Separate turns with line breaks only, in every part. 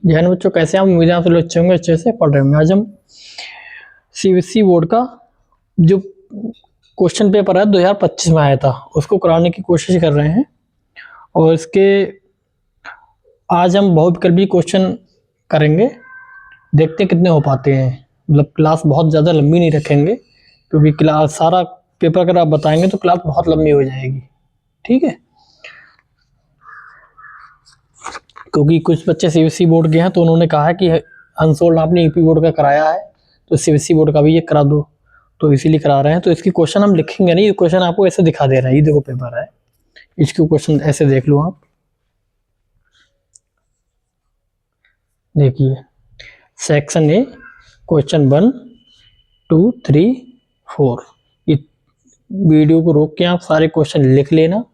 ध्यान बच्चों, कैसे हम उम्मीद है आप लोग अच्छे होंगे, अच्छे से पढ़ रहे होंगे। आज हम सीबीएसई बोर्ड का जो क्वेश्चन पेपर है 2025 में आया था उसको कराने की कोशिश कर रहे हैं। और इसके आज हम बहुविकल्पी क्वेश्चन करेंगे, देखते हैं कितने हो पाते हैं। मतलब क्लास बहुत ज़्यादा लंबी नहीं रखेंगे, क्योंकि क्लास सारा पेपर अगर आप बताएंगे तो क्लास बहुत लंबी हो जाएगी। ठीक है, क्योंकि कुछ बच्चे सीबीएसई बोर्ड के हैं तो उन्होंने कहा है कि अनसोल्ड आपने यूपी बोर्ड का कराया है तो सीबीएसई बोर्ड का भी ये करा दो, तो इसीलिए करा रहे हैं। तो इसकी क्वेश्चन हम लिखेंगे नहीं, ये क्वेश्चन आपको ऐसे दिखा दे रहा है। ये देखो पेपर है, इसके क्वेश्चन ऐसे देख लो आप। देखिए सेक्शन ए क्वेश्चन 1 2 3 4। ये वीडियो को रोक के आप सारे क्वेश्चन लिख लेना,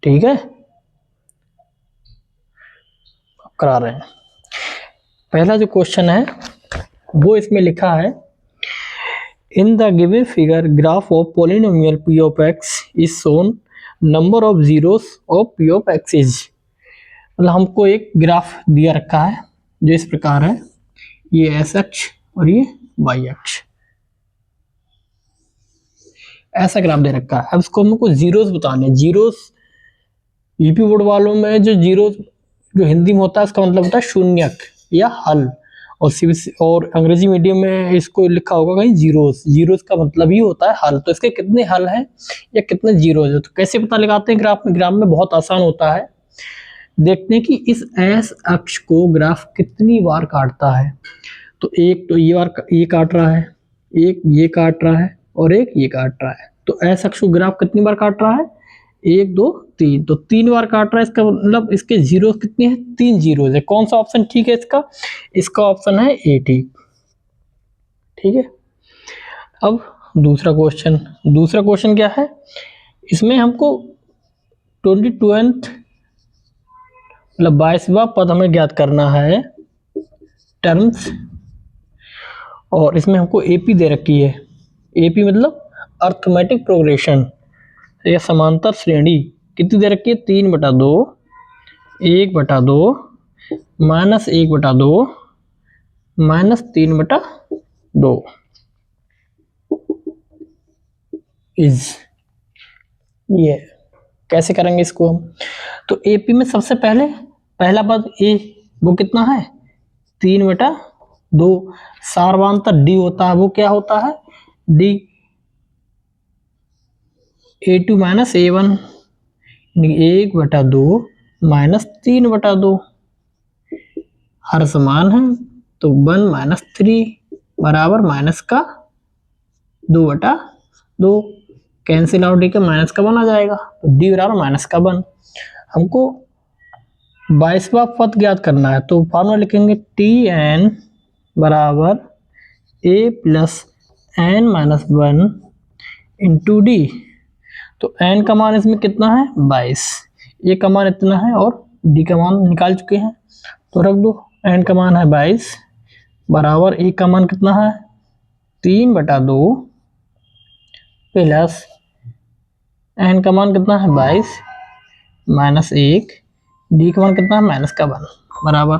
ठीक है। करा रहे हैं। पहला जो क्वेश्चन है वो इसमें लिखा है, in the given figure graph of polynomial p of x is shown number of zeros of p of x is। मतलब हमको एक ग्राफ दिया रखा है जो इस प्रकार है, ये एस अक्ष और ये वाई अक्ष, ऐसा ग्राफ दे रखा है। अब इसको हमको जीरोस बताने। जीरोस यूपी बोर्ड वालों में जो जीरोस जो हिंदी में होता है इसका मतलब होता है शून्यक या हल, और सीबीएसई और अंग्रेजी मीडियम में इसको लिखा होगा कहीं जीरोस। जीरोस का मतलब ही होता है हल। तो इसके कितने हल हैं या कितने जीरोस है, तो कैसे पता लगाते हैं ग्राफ में? ग्राफ में बहुत आसान होता है। देखते हैं कि इस एस अक्ष को ग्राफ कितनी बार काटता है। तो एक तो ये बार ये काट रहा है, एक ये काट रहा है और एक ये काट रहा है। तो एस अक्ष को ग्राफ कितनी बार काट रहा है? 1 2 3, तो 3 बार काट रहा है। इसका मतलब इसके जीरो कितने हैं? 3 जीरो है। कौन सा ऑप्शन ठीक है इसका? इसका ऑप्शन है ए ठीक। ठीक है, अब दूसरा क्वेश्चन क्या है? इसमें हमको 22th मतलब 22वां पद हमें ज्ञात करना है टर्म्स, और इसमें हमको एपी दे रखी है। एपी मतलब अर्थमेटिक प्रोग्रेशन या समांतर श्रेणी कितनी दे रखी है? 3/2, 1/2, -1/2, -3/2 इज। ये कैसे करेंगे इसको हम? तो एपी में सबसे पहले पहला पद ए वो कितना है? 3/2। सार्वधातुक डी होता है, वो क्या होता है? D A2 - A1 1/2 -3/2। हर समान है तो 1 - 3 बराबर माइनस का 2/2। कैंसिल आउट, डी का माइनस का 1 आ जाएगा, तो डी बराबर माइनस का 1। हमको 22वां पद ज्ञात करना है, तो फॉर्मूला लिखेंगे Tn बराबर A + n - 1 इंटू डी। तो n का मान इसमें कितना है? 22। ए का मान इतना है और डी का मान निकाल चुके हैं, तो रख दो। n का मान है 22 बराबर ए का मान कितना है? 3/2 प्लस n का मान कितना है? 22 -1, डी का मान कितना है? -1 बराबर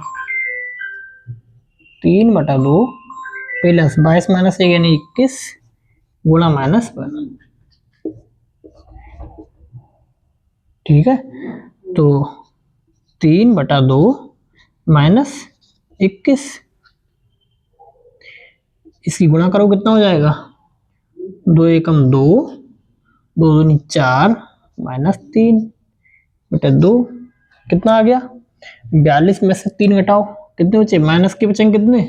3/2 प्लस 22 - 1 यानी 21 गुणा -1। ठीक है, तो 3/2 -21, इसकी गुणा करो कितना हो जाएगा? 2 एकम 2, 2 दूनी 4 -3/2 कितना आ गया? 42 में से 3 घटाओ, कितने बचे? माइनस के बचेंगे कितने?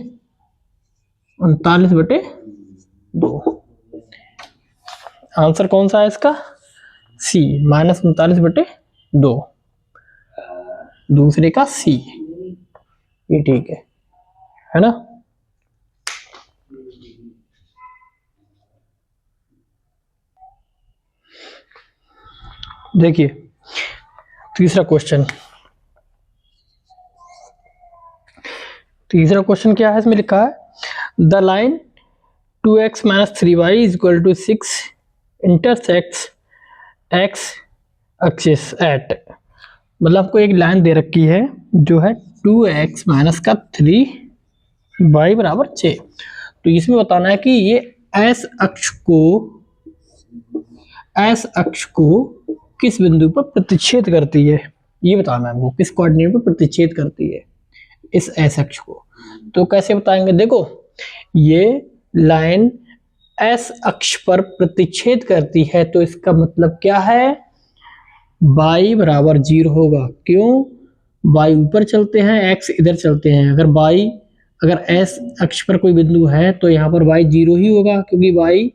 39/2। आंसर कौन सा है इसका? सी, -39/2, दूसरे का सी। ये ठीक है ना? देखिए तीसरा क्वेश्चन क्या है? इसमें लिखा है the line 2x - 3y = 6 intersects x axis at. मतलब आपको एक लाइन दे रखी है जो है 2x माइनस का 3y बराबर 6। तो इसमें बताना है कि ये एस अक्ष को किस बिंदु पर प्रतिच्छेद करती है, ये बताना है हमको, किस कोऑर्डिनेट पर प्रतिच्छेद करती है इस एस अक्ष को। तो कैसे बताएंगे, देखो ये लाइन एस अक्ष पर प्रतिच्छेद करती है, तो इसका मतलब क्या है, y बराबर 0 होगा। क्यों, y ऊपर चलते हैं, x इधर चलते हैं। अगर एस अक्ष पर कोई बिंदु है तो यहाँ पर y 0 ही होगा, क्योंकि y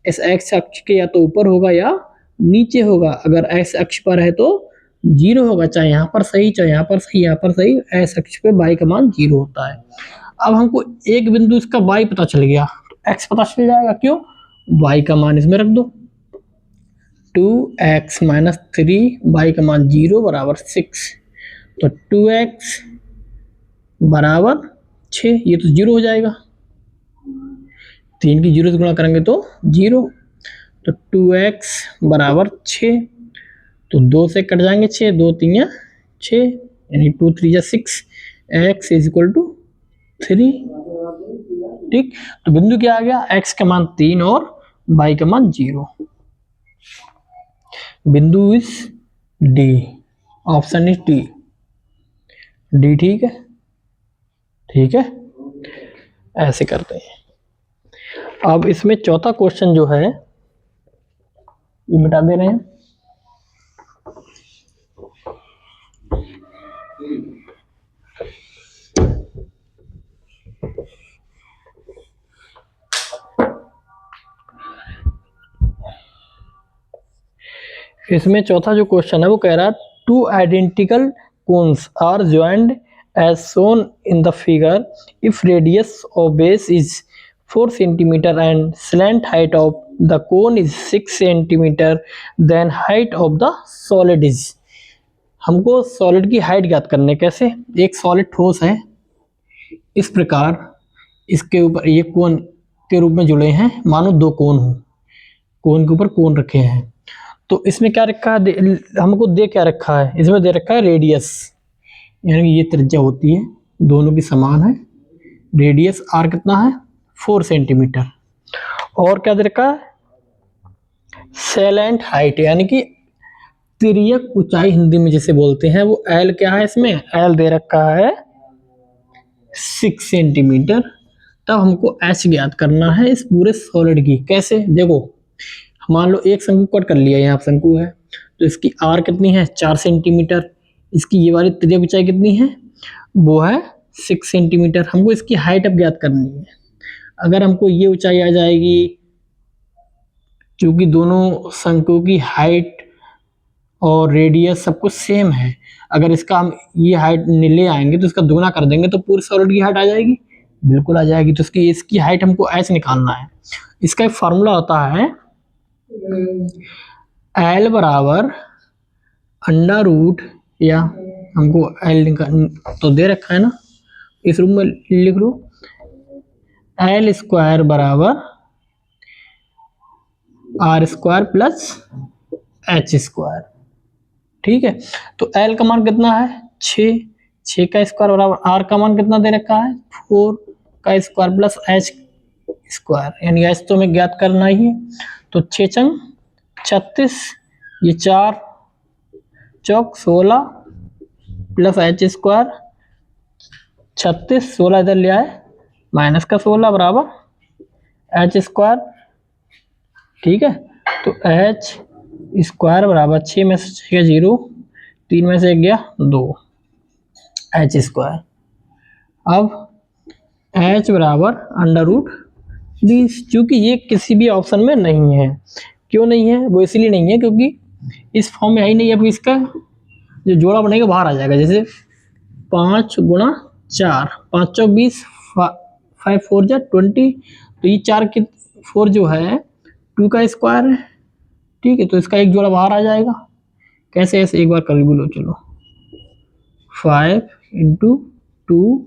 इस x अक्ष के या तो ऊपर होगा या नीचे होगा। अगर x अक्ष पर है तो 0 होगा, चाहे यहाँ पर सही, चाहे यहाँ पर सही, यहाँ पर सही, एस अक्ष पे y का मान 0 होता है। अब हमको एक बिंदु इसका y पता चल गया, तो x पता चल जाएगा। क्यों, y का मान इसमें रख दो, 2x माइनस 3y का मान 0 बराबर 6। तो 2x बराबर 6, ये तो 0 हो जाएगा, 3 की 0 से गुणा करेंगे तो 0। तो 2x बराबर 6, तो 2 से कट जाएंगे 6, 2 3 6, यानी 2 3 6, x इज इक्वल टू 3। ठीक, तो बिंदु क्या आ गया, x का मान 3 और y का मान 0। बिंदु is D, option is D, D. ठीक है, ठीक है, ऐसे करते हैं। अब इसमें चौथा क्वेश्चन जो है ये मिटा दे रहे हैं। इसमें चौथा जो क्वेश्चन है वो कह रहा है, two identical cones are joined as shown in the figure if radius of base is 4 cm and slant height of the cone is 6 cm, then height of the solid is। हमको solid की height ज्ञात करने, कैसे, एक solid ठोस है, इस प्रकार इसके ऊपर ये कोन के रूप में जुड़े हैं, मानो दो कोन हो, कोन के ऊपर कोन रखे हैं। तो इसमें क्या रखा है, हमको दे क्या रखा है, इसमें दे रखा है रेडियस, यानी ये त्रिज्या होती है, दोनों की समान है। रेडियस आर कितना है, 4 सेंटीमीटर। और क्या दे रखा है, सैलेंट हाइट, यानी कि तिर्यक ऊंचाई हिंदी में जिसे बोलते हैं, वो एल क्या है, इसमें एल दे रखा है 6 सेंटीमीटर। तब हमको एच ज्ञात करना है इस पूरे सॉलिड की। कैसे, देखो मान लो एक शंकु कट कर लिया, यहाँ शंकु है, तो इसकी आर कितनी है, 4 सेंटीमीटर, इसकी ये वाली तिर्यक ऊंचाई कितनी है, वो है 6 सेंटीमीटर। हमको इसकी हाइट अब ज्ञात करनी है। अगर हमको ये ऊंचाई आ जाएगी, क्योंकि दोनों शंकु की हाइट और रेडियस सब कुछ सेम है, अगर इसका हम ये हाइट ले आएंगे तो इसका दुगना कर देंगे तो पूरे सॉलिड की हाइट आ जाएगी, बिल्कुल आ जाएगी। तो इसकी हाइट हमको एच निकालना है। इसका एक फार्मूला होता है, एल बराबर अंडर रूट, या हमको एल तो दे रखा है ना, इस रूप में लिख लो, एल स्क्वायर बराबर R square plus H square. ठीक है, तो एल का मान कितना है, 6 का स्क्वायर बराबर आर का मान कितना दे रखा है, 4 का स्क्वायर प्लस एच स्क्वायर, यानी एच तो हमें ज्ञात करना ही है। तो 6 चंग 36, ये 4 चौक 16 प्लस एच स्क्वायर 36, 16 इधर ले आए, माइनस का 16 बराबर एच स्क्वायर। ठीक है, तो एच स्क्वायर बराबर 6 में से 6 गया 0, 3 में से 1 गया 2, एच स्क्वायर। अब एच बराबर अंडर रूट 20, चूँकि ये किसी भी ऑप्शन में नहीं है। क्यों नहीं है, वो इसलिए नहीं है क्योंकि इस फॉर्म में है ही नहीं। अब इसका जो जोड़ा बनेगा बाहर आ जाएगा, जैसे 5 गुणा 4, 5 चौक 20, 5 4 जा 20, तो ये 4 की 4 जो है 2 का स्क्वायर है। ठीक है, तो इसका एक जोड़ा बाहर आ जाएगा। कैसे, ऐसे एक बार कर लो, चलो 5 इंटू 2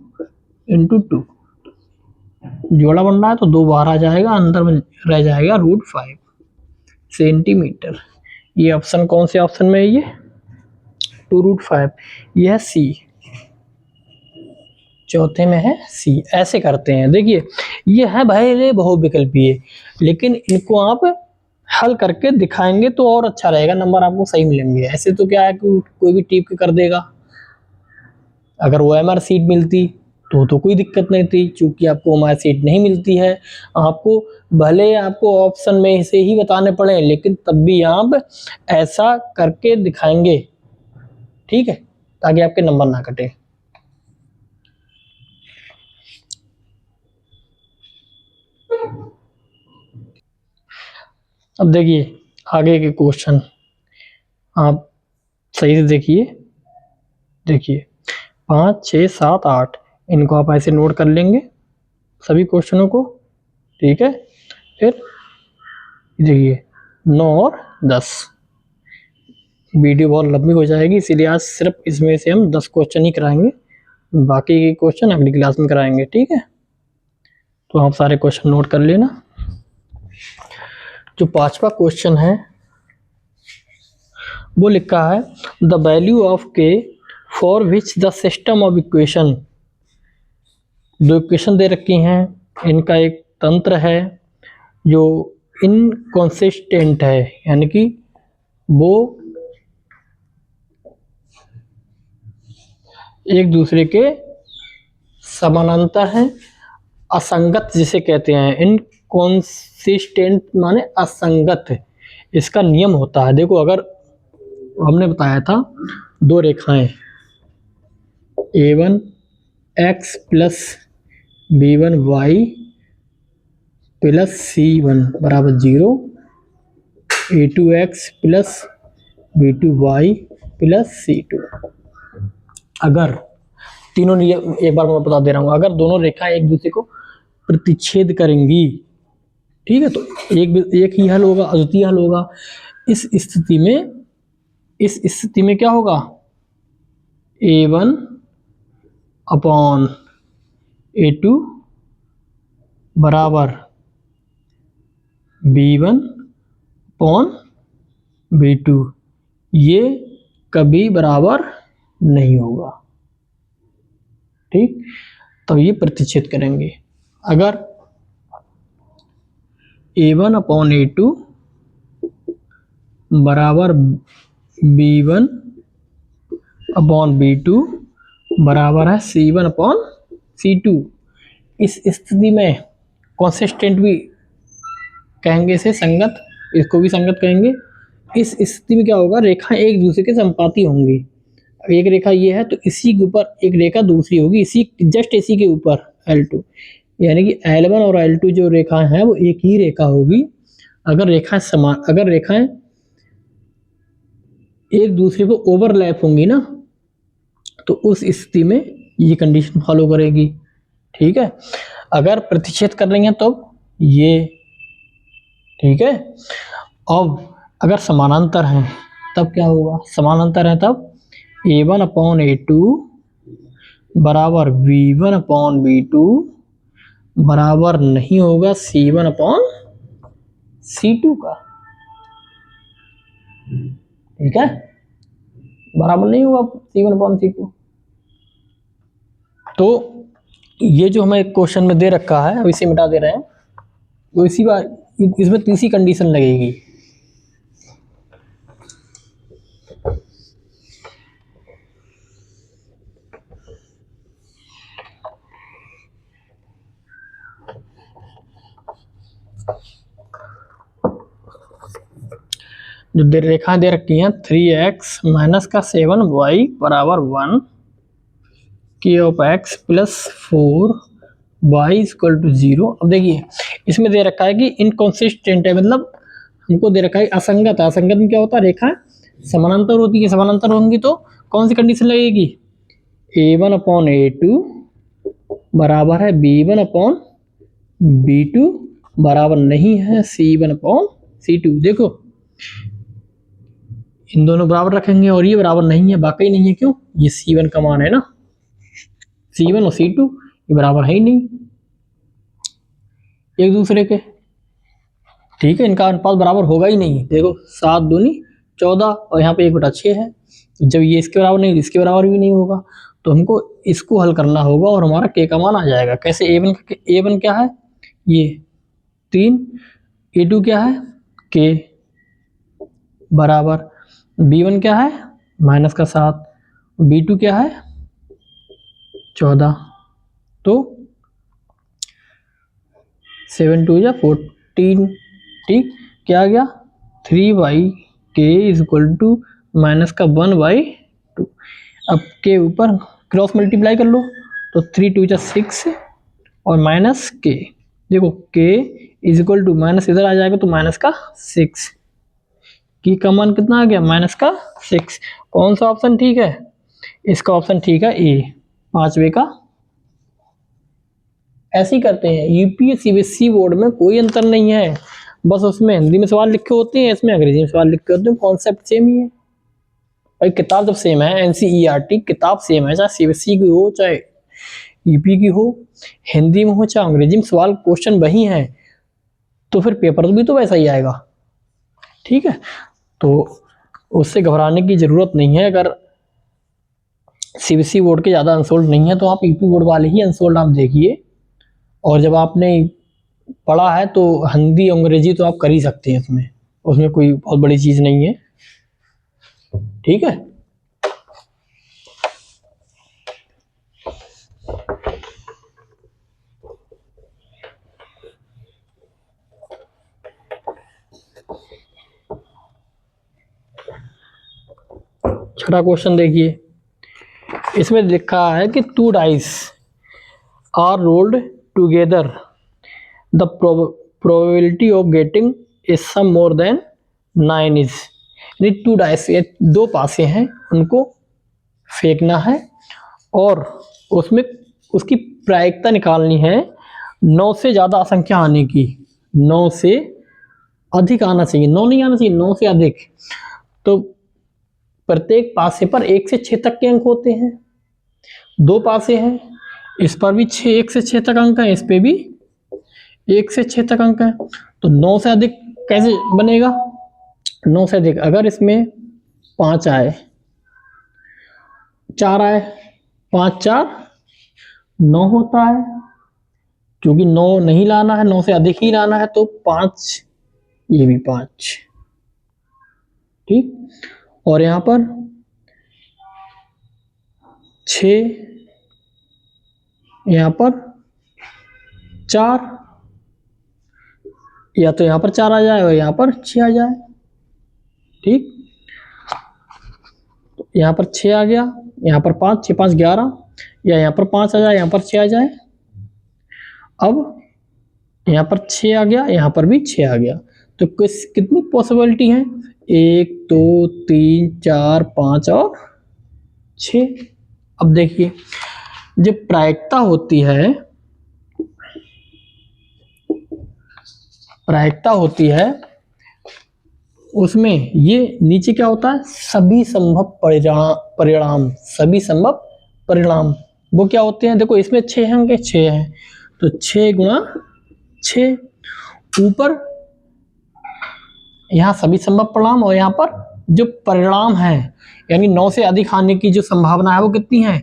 इंटू 2, जोड़ा बन रहा है तो 2 बाहर आ जाएगा, अंदर में रह जाएगा √5 सेंटीमीटर। ये ऑप्शन कौन से ऑप्शन में है, ये 2 √5, ये है सी। चौथे में है सी। ऐसे करते हैं। देखिए ये है भाई बहुविकल्पीय, लेकिन इनको आप हल करके दिखाएंगे तो और अच्छा रहेगा, नंबर आपको सही मिलेंगे। ऐसे तो क्या है कि कोई भी टिक कर देगा। अगर OMR सीट मिलती तो कोई दिक्कत नहीं थी, क्योंकि आपको OMR सीट नहीं मिलती है। आपको भले आपको ऑप्शन में से ही बताने पड़े, लेकिन तब भी आप ऐसा करके दिखाएंगे, ठीक है, ताकि आपके नंबर ना कटे। अब देखिए आगे के क्वेश्चन आप सही से देखिए। देखिए 5, 6, 7, 8 इनको आप ऐसे नोट कर लेंगे सभी क्वेश्चनों को, ठीक है। फिर देखिए 9 और 10, वीडियो बहुत लंबी हो जाएगी, इसीलिए आज सिर्फ इसमें से हम 10 क्वेश्चन ही कराएंगे, बाकी के क्वेश्चन अगली क्लास में कराएंगे, ठीक है। तो आप सारे क्वेश्चन नोट कर लेना। जो 5वां क्वेश्चन है वो लिखा है द वैल्यू ऑफ के for which the system of equation. दो इक्वेशन दे रखी हैं, इनका एक तंत्र है जो इनकॉन्सिस्टेंट है, यानी कि वो एक दूसरे के समानांतर हैं, असंगत जिसे कहते हैं। इनकॉन्सिस्टेंट माने असंगत, इसका नियम होता है। देखो अगर हमने बताया था दो रेखाएं a1 x plus b1 y plus c1 बराबर 0, a2 x plus b2 y plus c2। अगर तीनों नियम एक बार मैं बता दे रहा हूँ, अगर दोनों रेखाएं एक दूसरे को प्रतिच्छेद करेंगी, ठीक है, तो एक ही हल होगा, अद्वितीय हल होगा। इस स्थिति में क्या होगा, a1 अपॉन a2 बराबर b1 अपॉन b2, ये कभी बराबर नहीं होगा, ठीक। तो ये प्रतिच्छेद करेंगे। अगर a1 अपॉन a2 बराबर b1 अपॉन b2 बराबर है c1 अपॉन c2, इस स्थिति में कॉन्सिस्टेंट भी कहेंगे, इसे संगत, इसको भी संगत कहेंगे। इस स्थिति में क्या होगा, रेखाएं एक दूसरे के संपाती होंगी। एक रेखा ये है तो इसी के ऊपर एक रेखा दूसरी होगी, इसी जस्ट इसी के ऊपर L2, यानी कि L1 और L2 जो रेखाएं हैं वो एक ही रेखा होगी। अगर रेखाएं एक दूसरे को ओवरलैप होंगी ना, तो उस स्थिति में ये कंडीशन फॉलो करेगी, ठीक है। अगर प्रतिच्छेद कर रही हैं तो ये, ठीक है। अब अगर समानांतर हैं तब क्या होगा, समानांतर है तब a1 अपॉन a2 बराबर b1 अपॉन b2 बराबर नहीं होगा c1 अपॉन c2 का, ठीक है, बराबर नहीं होगा c1 अपॉन c2। तो ये जो हमें क्वेश्चन में दे रखा है, अब इसे मिटा दे रहे हैं, तो इसी बार इसमें तीसरी कंडीशन लगेगी। जो रेखा दे रखी हैं 3x माइनस का 7y बराबर 1, k of x plus 4y equal to 0। अब देखिए इसमें दे रखा है कि इनकॉन्सिस्टेंट है, मतलब हमको दे रखा है असंगत है। असंगत में क्या होता है, रेखा समानांतर होती है, समानांतर होंगी तो कौन सी कंडीशन लगेगी, a1 अपॉन a2 बराबर है b1 अपॉन b2 बराबर नहीं है c1 अपॉन c2। देखो इन दोनों बराबर रखेंगे और ये बराबर नहीं है, वाकई नहीं है, क्यों, ये c1 का मान है ना, c1 और c2 ये बराबर है ही नहीं एक दूसरे के, ठीक है, इनका अनुपात बराबर होगा ही नहीं। देखो 7 दूनी 14 और यहाँ पे 1/6 है, तो जब ये इसके बराबर नहीं इसके बराबर भी नहीं होगा, तो हमको इसको हल करना होगा और हमारा k का मान आ जाएगा। कैसे? a1 क्या है? ये 3, a2 क्या है? k बराबर b1 क्या है? माइनस का 7, b2 क्या है? 14। तो 7 2 या 14, ठीक। क्या आ गया? 3/k is equal to minus का 1/2। अब के ऊपर क्रॉस मल्टीप्लाई कर लो, तो 3 2 6 और माइनस के, देखो k is equal to minus इधर आ जाएगा तो माइनस का 6, की का मान कितना आ गया? माइनस का 6। कौन सा ऑप्शन ठीक है? इसका ऑप्शन ठीक है ए, 5वें का। ऐसे ही करते हैं। यूपीएससी सीबीएसई बोर्ड में कोई अंतर नहीं है, बस उसमें हिंदी में सवाल लिखे होते हैं, इसमें अंग्रेजी में सवाल लिखे होते हैं, कॉन्सेप्ट सेम ही है। भाई किताब जब सेम है, एनसीईआरटी किताब सेम है, चाहे सीबीएसई की हो चाहे यूपी की हो, हिंदी में हो चाहे अंग्रेजी में, सवाल क्वेश्चन वही है, तो फिर पेपर भी तो वैसा ही आएगा, ठीक है। तो उससे घबराने की जरूरत नहीं है। अगर सीबीएसई बोर्ड के ज़्यादा अनसोल्ड नहीं है तो आप यूपी बोर्ड वाले ही अनसोल्ड आप देखिए, और जब आपने पढ़ा है तो हिंदी अंग्रेजी तो आप कर ही सकते हैं, उसमें कोई बहुत बड़ी चीज़ नहीं है, ठीक है। छठा क्वेश्चन देखिए, इसमें लिखा है कि 2 dice are rolled together, the probability of getting a sum more than 9 is. यानी 2 डाइस, ये 2 पासे हैं, उनको फेंकना है और उसमें उसकी प्रायिकता निकालनी है 9 से ज़्यादा संख्या आने की। 9 से अधिक आना चाहिए, 9 नहीं आना चाहिए, 9 से अधिक। तो प्रत्येक पासे पर 1 से 6 तक के अंक होते हैं। 2 पासे हैं, इस पर भी 1 से 6 तक अंक है, इस पे भी 1 से 6 तक अंक है। तो 9 से अधिक कैसे बनेगा? 9 से अधिक, अगर इसमें 5 आए, 4 आए, 5 4 9 होता है, क्योंकि 9 नहीं लाना है, 9 से अधिक ही लाना है, तो 5, ये भी 5, ठीक। और यहाँ पर 6, यहाँ पर 4, या तो यहाँ पर 4 आ जाए और यहाँ पर 6 आ जाए, ठीक। तो यहाँ पर 6 आ गया, यहाँ पर 5, 6 5 11, या यहाँ पर 5 आ जाए, यहाँ पर 6 आ जाए। अब यहाँ पर 6 आ गया, यहाँ पर भी 6 आ गया, तो कितनी पॉसिबिलिटी है? 1 2 3 4 5 और 6। अब देखिए, जब प्रायिकता होती है उसमें ये नीचे क्या होता है? सभी संभव परिणाम, वो क्या होते हैं? देखो इसमें 6 होंगे, 6 हैं, तो 6 गुणा 6, ऊपर यहाँ सभी संभव परिणाम, और यहाँ पर जो परिणाम है, यानी 9 से अधिक आने की जो संभावना है वो कितनी है?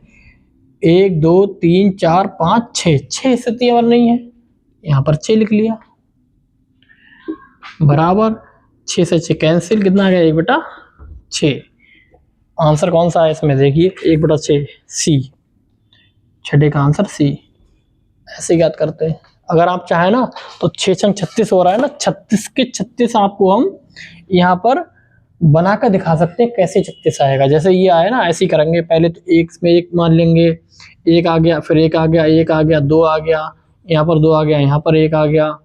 1 2 3 4 5 6, 6 स्थिति और नहीं है, यहाँ पर 6 लिख लिया, बराबर 6 से 6 कैंसिल, कितना आ गया? 1/6। आंसर कौन सा है इसमें? देखिए 1/6, सी, छठे का आंसर सी। ऐसे याद करते हैं। अगर आप चाहें ना तो 6 छंग 36 हो रहा है ना, 36 के 36 आपको हम यहाँ पर बनाकर दिखा सकते हैं कैसे 36 आएगा। जैसे ये आया ना, ऐसे ही करेंगे। पहले तो 1 में 1 मान लेंगे, 1 आ गया, फिर 1 आ गया, 1 आ गया, 2 आ गया, यहाँ पर 2 आ गया, यहाँ पर 1 आ गया,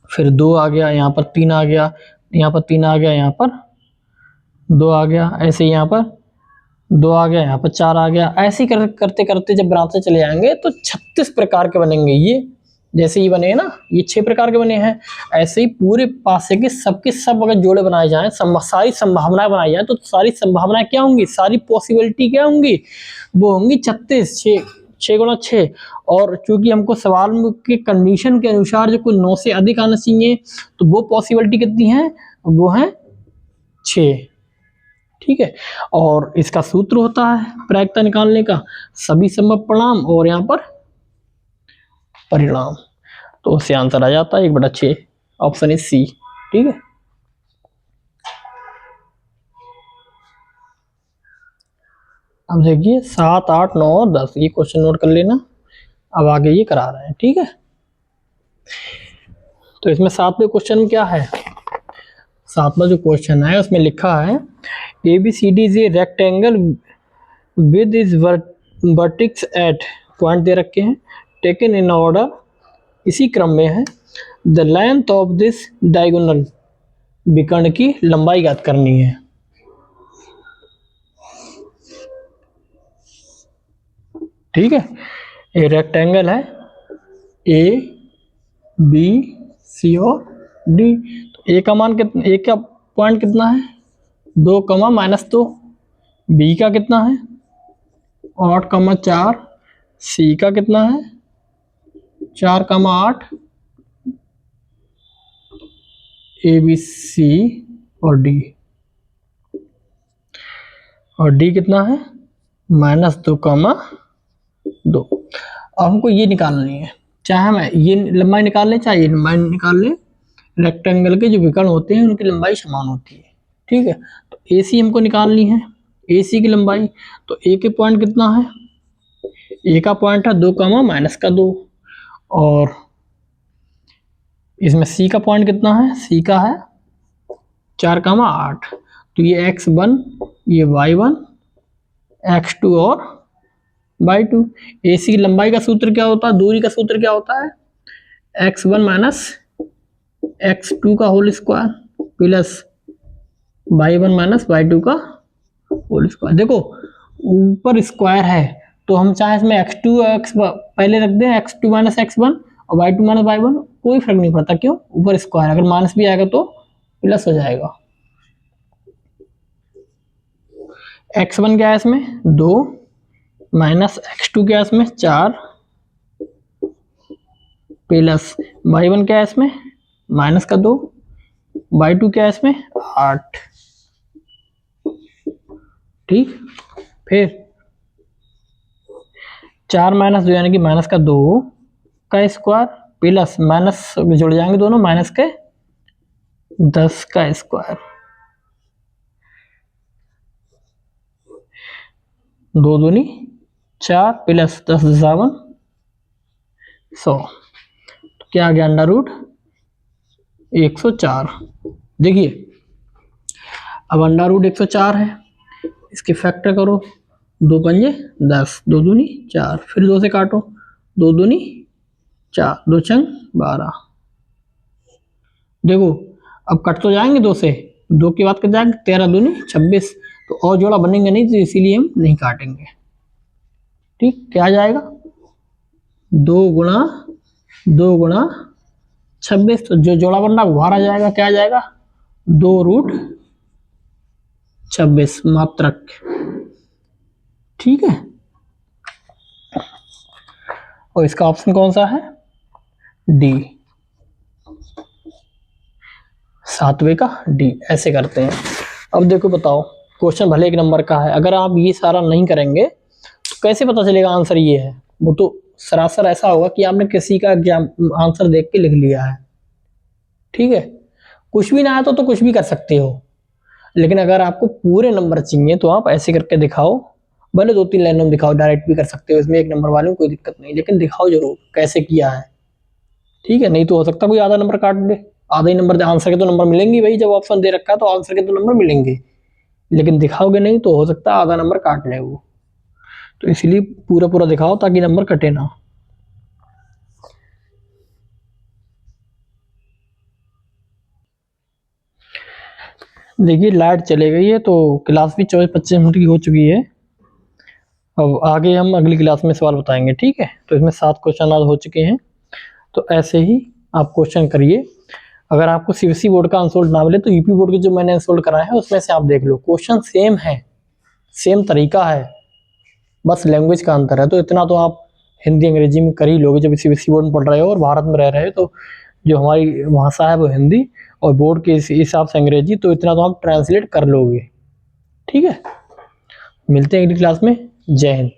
फिर 2 आ गया, यहाँ पर 3 आ गया, यहाँ पर 3 आ गया, यहाँ पर 2 आ गया, ऐसे यहाँ पर 2 आ गया, यहाँ पर 4 आ गया। ऐसे ही करते करते जब बनाते चले जाएंगे तो 36 प्रकार के बनेंगे। ये जैसे ही बने ना, ये 6 प्रकार के बने हैं, ऐसे ही पूरे पासे के सबके सब अगर जोड़े बनाए जाएं, सारी संभावनाएं बनाई जाए, तो सारी संभावनाएं क्या होंगी? सारी पॉसिबिलिटी क्या होंगी? वो होंगी 36, 6 गुणा 6। और चूंकि हमको सवाल के कंडीशन के अनुसार जो कोई 9 से अधिक आना चाहिए, तो वो पॉसिबिलिटी कितनी है? वो है 6। ठीक है। और इसका सूत्र होता है प्रायिकता निकालने का सभी संभव परिणाम और यहाँ पर परिणाम, तो उससे आंसर आ जाता है 1/6, ऑप्शन इज सी। ठीक है। अब देखिए 7, 8, 9 और 10 ये क्वेश्चन नोट कर लेना। अब आगे ये करा रहे हैं। ठीक है। तो इसमें 7वें क्वेश्चन में क्या है, 7वां जो क्वेश्चन है उसमें लिखा है ABCD is a rectangle with is vertices at, point दे रखे हैं, टेकन इन ऑर्डर, इसी क्रम में है। The length of this diagonal, विकर्ण की लंबाई ज्ञात करनी है। ठीक है। ये रेक्टेंगल है A B C और D, तो A का मान कितना, A का पॉइंट कितना है 2, -2, B का कितना है 8, 4, C का कितना है 4, 8, A B C और D, और D कितना है -2, 2। अब हमको ये निकालनी है, चाहे हम ये लंबाई निकाल लें चाहे ये लंबाई निकाल लें, रेक्टेंगल के जो विकर्ण होते हैं उनकी लंबाई समान होती है। ठीक है। तो AC हमको निकालनी है, AC की लंबाई, तो A के पॉइंट कितना है, A का पॉइंट है 2, -2, और इसमें C का पॉइंट कितना है, C का है 4, 8, तो ये x1 ये y1 x2 और y2। AC की लंबाई का सूत्र क्या होता है, दूरी का सूत्र क्या होता है, x1 - x2 का whole square plus y1 - y2 का होल स्क्वायर। देखो ऊपर स्क्वायर है तो हम चाहे इसमें x2 x पहले रख दें, x2 - x1 और y2 - y1, कोई फर्क नहीं पड़ता, क्यों, ऊपर स्क्वायर, अगर माइनस भी आएगा तो प्लस हो जाएगा। x1 क्या है इसमें 2 -x2 क्या है इसमें 4 प्लस y1 क्या है इसमें -2, y2 क्या है इसमें 8। ठीक। फिर 4 - 2 यानी कि -2 का स्क्वायर प्लस माइनस जुड़ जाएंगे दोनों, -10 का स्क्वायर, 2 दूनी 4 प्लस 10 × 7 100, तो क्या आ गया √104। देखिए अब √104 है, इसके फैक्टर करो, 2 पंजे 10, 2 दूनी 4, फिर 2 से काटो, 2 दूनी 4, 2 छंग 12। देखो अब कट तो जाएंगे 2 से, 2 के बाद कट जाएंगे, 13 दूनी 26, तो और जोड़ा बनेंगे नहीं, तो इसीलिए हम नहीं काटेंगे। ठीक, क्या आ जाएगा 2 × 26, तो जो जोड़ा बन रहा है वो बाहर आ जाएगा, क्या आ जाएगा 2√26 मात्रक। ठीक है। और इसका ऑप्शन कौन सा है, डी, 7वें का डी। ऐसे करते हैं। अब देखो बताओ, क्वेश्चन भले 1 नंबर का है, अगर आप ये सारा नहीं करेंगे तो कैसे पता चलेगा आंसर ये है, वो तो सरासर ऐसा होगा कि आपने किसी का एग्जाम आंसर देख के लिख लिया है। ठीक है। कुछ भी ना आया तो कुछ भी कर सकते हो, लेकिन अगर आपको पूरे नंबर चाहिए तो आप ऐसे करके दिखाओ, भले 2-3 लाइनों में दिखाओ, डायरेक्ट भी कर सकते हो, इसमें 1 नंबर वाले में कोई दिक्कत नहीं, लेकिन दिखाओ जरूर कैसे किया है। ठीक है। नहीं तो हो सकता है कोई आधा नंबर काट दे, आधा ही नंबर दे, आंसर के तो नंबर मिलेंगे भाई, जब ऑप्शन दे रखा है तो आंसर के तो नंबर मिलेंगे, लेकिन दिखाओगे नहीं तो हो सकता है आधा नंबर काट ले वो, तो इसलिए पूरा पूरा दिखाओ ताकि नंबर कटे ना। देखिए लाइट चले गई है, तो क्लास भी 24-25 मिनट की हो चुकी है। अब आगे हम अगली क्लास में सवाल बताएंगे। ठीक है। तो इसमें 7 क्वेश्चन आज हो चुके हैं, तो ऐसे ही आप क्वेश्चन करिए। अगर आपको CBSE बोर्ड का अनसोल्ड ना मिले तो यूपी बोर्ड के जो मैंने अनसोल्ड कराए हैं उसमें से आप देख लो, क्वेश्चन सेम है, सेम तरीका है, बस लैंग्वेज का अंतर है। तो इतना तो आप हिंदी अंग्रेजी में कर ही लोगे जब CBSE बोर्ड में पढ़ रहे हो और भारत में रह रहे हो, तो जो हमारी भाषा है वो हिंदी और बोर्ड के हिसाब से अंग्रेजी, तो इतना तो आप ट्रांसलेट कर लोगे। ठीक है, मिलते हैं अगली क्लास में। जय हिंद।